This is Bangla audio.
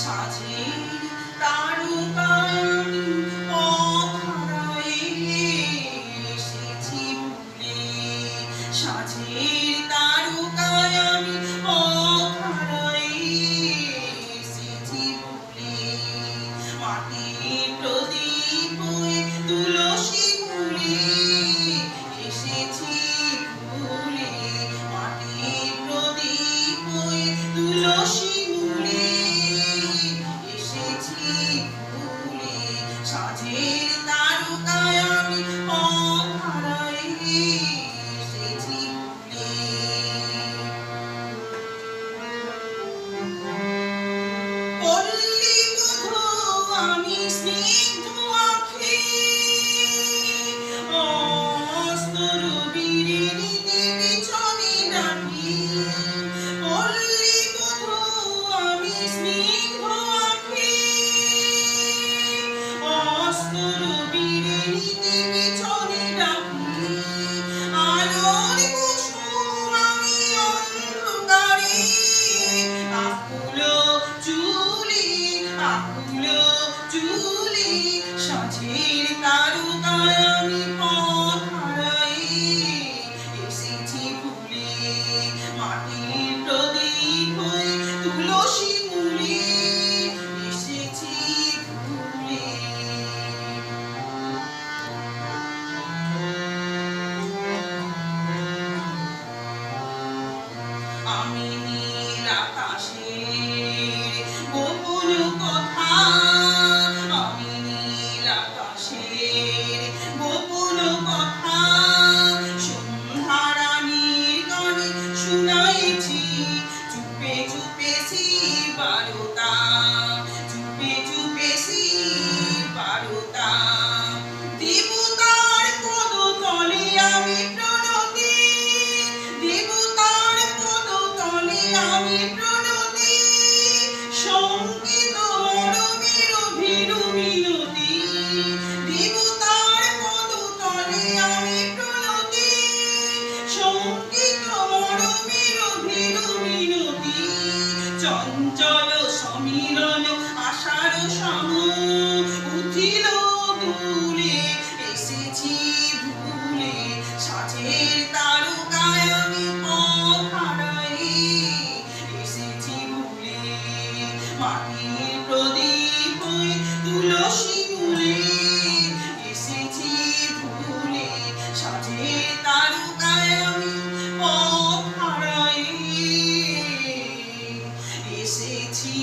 সাজের তারকায় আমি পথ হারায়ে এসেছি ভুলে। সাজের তারকায় আমি পথ হারায়ে এসেছি ভুলে। মাটির প্রদীপ হয়ে তুলসী মূলে এসেছি ভুলে। মাটির প্রদীপ হয়ে তুলসী মূলে এসেছি ভুলে। সাজের তারকায় আমি পথ হারায়ে এসেছি ভুলে। পল্লী বধূ আমি স্নিগ্ধ আঁখি অস্তরবীরের পিছনে ডাকি। পল্লী বধূ আমি স্নিগ্ধ আঁখি অস্তরবীরের পিছনে ডাকি। আলোর কুসুম আমি অন্ধকারে আকুল চুলি আকুল চুলি। সাজের তারকায় আমি পথ হারায়ে এসেছি ভুলে। মাটির প্রদীপ হয়ে তুলসী মূলে এসেছি ভুলে। আমি নীল আকাশের গোপন কথা আমি নীল আকাশের গোপন কথা সন্ধ্যারানীর গানে শুনাইছি। চুপে চুপে বারতা চুপে চুপে বারতা। দেবতার পদতলে আমি প্রণতি দেবতার পদতলে আমি প্রণতি। সঙ্গীত অরমের ভীরু মিনতি দেবতার পদতলে আমি প্রণতি। সঙ্গীত অরমের ভীরু মিনতি। চঞ্চল সমীরণ আশার সম উঠিল দুলে এসেছি ভুলে। সাজের তারকায় আমি পথ হারায়ে এসেছি ভুলে। মাটির প্রদীপ হয়ে তুলসী মূলে এসেছি ভুলে। সাজের তারকায় আমি পথ হারায়ে এসেছি